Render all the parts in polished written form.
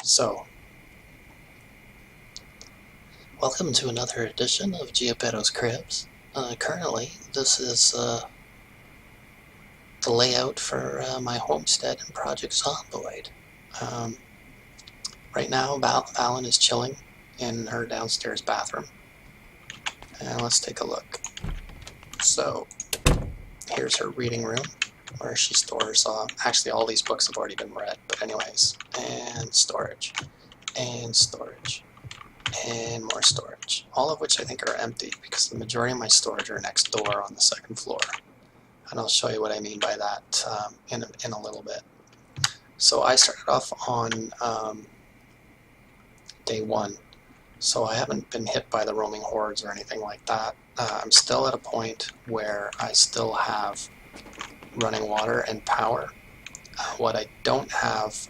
So, welcome to another edition of Geoppetto's Cribs. Currently, this is the layout for my homestead in Project Zomboid. Um, right now, Valen is chilling in her downstairs bathroom. And let's take a look. So, here's her reading room, where she stores, actually all these books have already been read, but anyways, and storage, and storage. And more storage, all of which I think are empty because the majority of my storage are next door on the second floor. And I'll show you what I mean by that in a little bit. So I started off on day one, so I haven't been hit by the roaming hordes or anything like that. I'm still at a point where I still have running water and power. What I don't have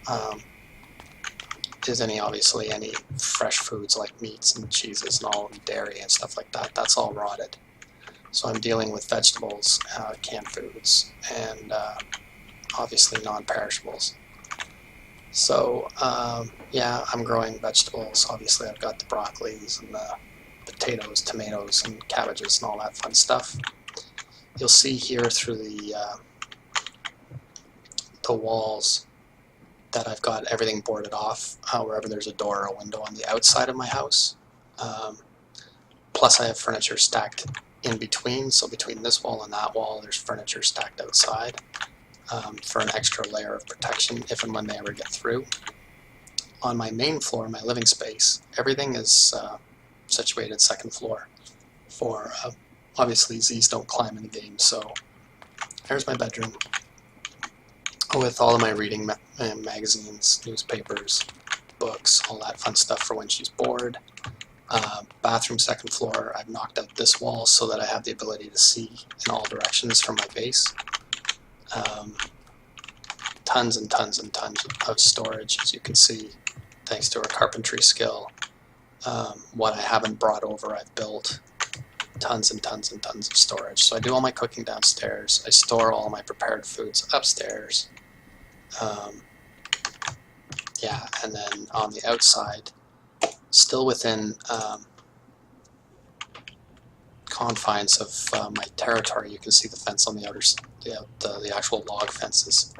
is obviously any fresh foods like meats and cheeses and all dairy and stuff like that. That's all rotted. So I'm dealing with vegetables, canned foods, and obviously non-perishables. So yeah, I'm growing vegetables. Obviously I've got the broccolis and the potatoes, tomatoes, and cabbages and all that fun stuff. You'll see here through the walls that I've got everything boarded off wherever there's a door or a window on the outside of my house. Plus I have furniture stacked in between, so between this wall and that wall there's furniture stacked outside for an extra layer of protection if and when they ever get through. On my main floor, my living space, everything is situated second floor for obviously Z's don't climb in the game, so there's my bedroom with all of my reading magazines, newspapers, books, all that fun stuff for when she's bored. Bathroom second floor, I've knocked out this wall so that I have the ability to see in all directions from my base. Tons and tons and tons of storage, as you can see, thanks to our carpentry skill. What I haven't brought over, I've built. Tons and tons and tons of storage. So I do all my cooking downstairs. I store all my prepared foods upstairs. Yeah, and then on the outside, still within confines of my territory, you can see the fence on the outer, the actual log fences.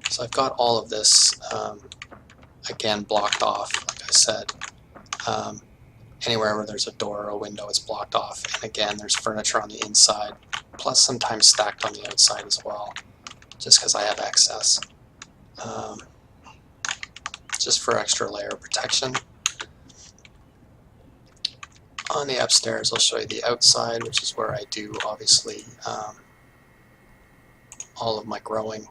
So I've got all of this again blocked off. Like I said, anywhere where there's a door or a window, it's blocked off. And again, there's furniture on the inside, plus sometimes stacked on the outside as well, just because I have excess. Just for extra layer of protection. On the upstairs, I'll show you the outside, which is where I do obviously all of my growing,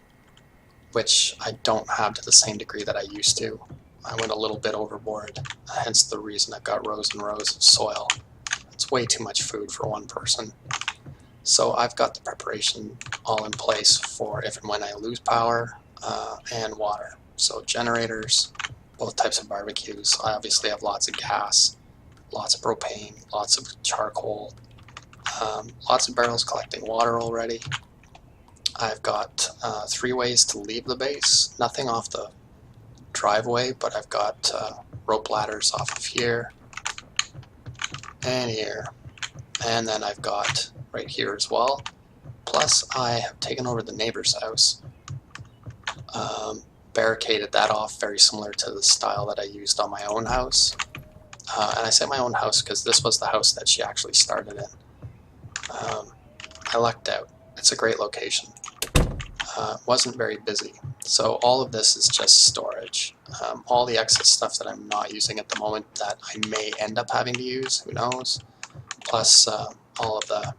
which I don't have to the same degree that I used to. I went a little bit overboard, hence the reason I've got rows and rows of soil. It's way too much food for one person. So I've got the preparation all in place for if and when I lose power and water. So generators, both types of barbecues. I obviously have lots of gas, lots of propane, lots of charcoal, lots of barrels collecting water already. I've got 3 ways to leave the base, nothing off the driveway, but I've got rope ladders off of here and here, and then I've got right here as well. Plus I have taken over the neighbor's house, barricaded that off very similar to the style that I used on my own house. And I say my own house because this was the house that she actually started in. I lucked out. It's a great location. Wasn't very busy. So all of this is just storage. All the excess stuff that I'm not using at the moment that I may end up having to use, who knows. Plus all of the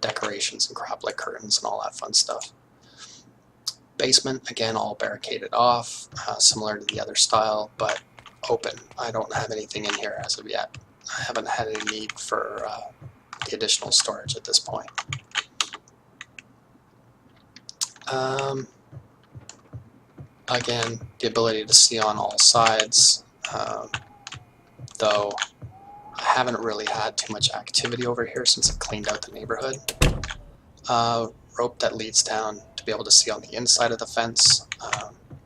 decorations and crap like curtains and all that fun stuff. Basement, again, all barricaded off, similar to the other style, but open. I don't have anything in here as of yet. I haven't had any need for the additional storage at this point. Again, the ability to see on all sides, though I haven't really had too much activity over here since I cleaned out the neighborhood. Rope that leads down to be able to see on the inside of the fence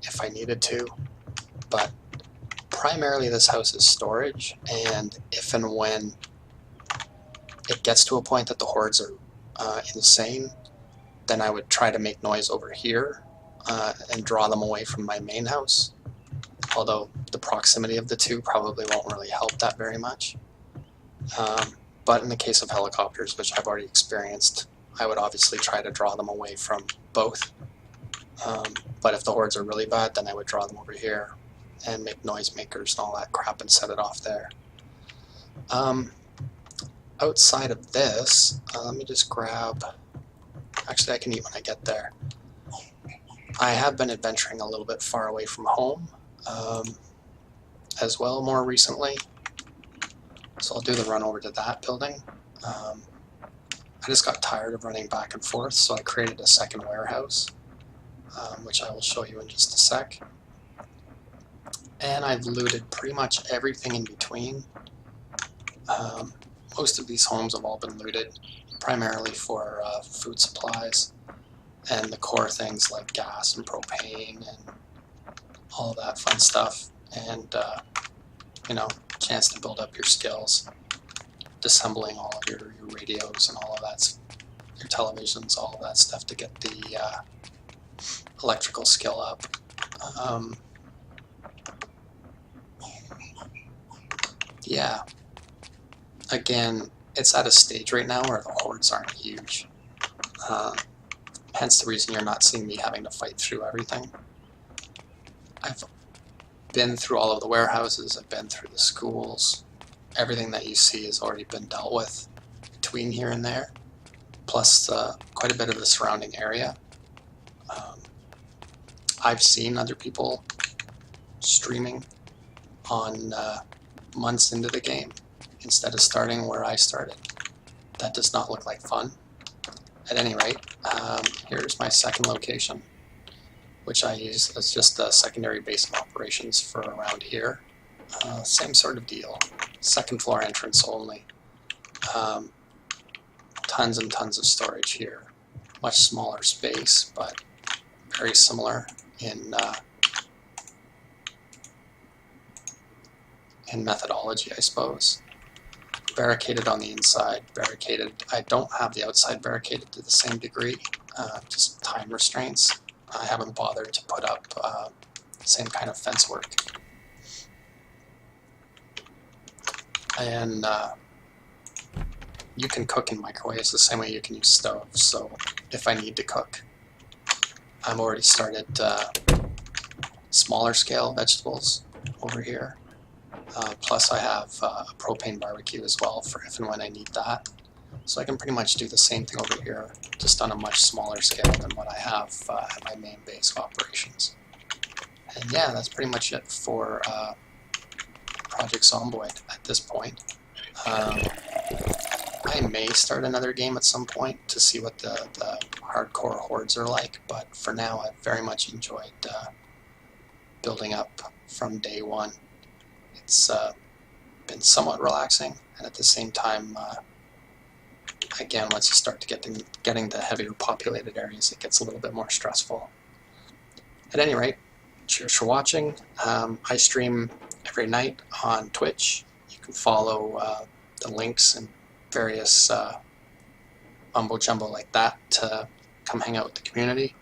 if I needed to, but primarily this house is storage, and if and when it gets to a point that the hordes are insane, then I would try to make noise over here and draw them away from my main house, although the proximity of the two probably won't really help that very much. But in the case of helicopters, which I've already experienced, I would obviously try to draw them away from both. But if the hordes are really bad, then I would draw them over here and make noisemakers and all that crap and set it off there. Outside of this, let me just grab... Actually, I can eat when I get there. I have been adventuring a little bit far away from home as well more recently. So I'll do the run over to that building. I just got tired of running back and forth, so I created a second warehouse, which I will show you in just a sec. And I've looted pretty much everything in between. Most of these homes have all been looted, primarily for food supplies and the core things like gas and propane and all that fun stuff. And, you know, chance to build up your skills, disassembling all of your radios and all of that, your televisions, all of that stuff to get the electrical skill up. Yeah, again, it's at a stage right now where the hordes aren't huge. Hence the reason you're not seeing me having to fight through everything. I've been through all of the warehouses, I've been through the schools. Everything that you see has already been dealt with between here and there, plus quite a bit of the surrounding area. I've seen other people streaming on months into the game instead of starting where I started. That does not look like fun. At any rate, here's my second location, which I use as just a secondary base of operations for around here. Same sort of deal, second floor entrance only. Tons and tons of storage here. Much smaller space, but very similar in methodology, I suppose. Barricaded on the inside, barricaded. I don't have the outside barricaded to the same degree, just time restraints. I haven't bothered to put up the same kind of fence work. And you can cook in microwaves the same way you can use stoves, so if I need to cook, I've already started smaller scale vegetables over here. Plus I have a propane barbecue as well for if and when I need that. So I can pretty much do the same thing over here, just on a much smaller scale than what I have at my main base of operations. And yeah, that's pretty much it for Project Zomboid at this point. I may start another game at some point to see what the hardcore hordes are like, but for now I've very much enjoyed building up from day one. It's been somewhat relaxing, and at the same time, again, once you start to getting to heavier populated areas, it gets a little bit more stressful. At any rate, cheers for watching. I stream every night on Twitch. You can follow the links and various mumbo jumbo like that to come hang out with the community.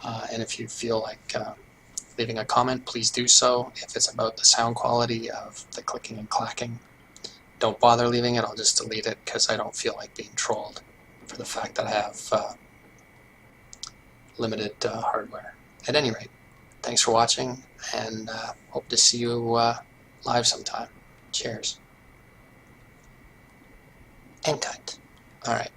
And if you feel like leaving a comment, please do so. If it's about the sound quality of the clicking and clacking, don't bother leaving it. I'll just delete it because I don't feel like being trolled for the fact that I have limited hardware. At any rate, thanks for watching, and hope to see you live sometime. Cheers. And cut. All right.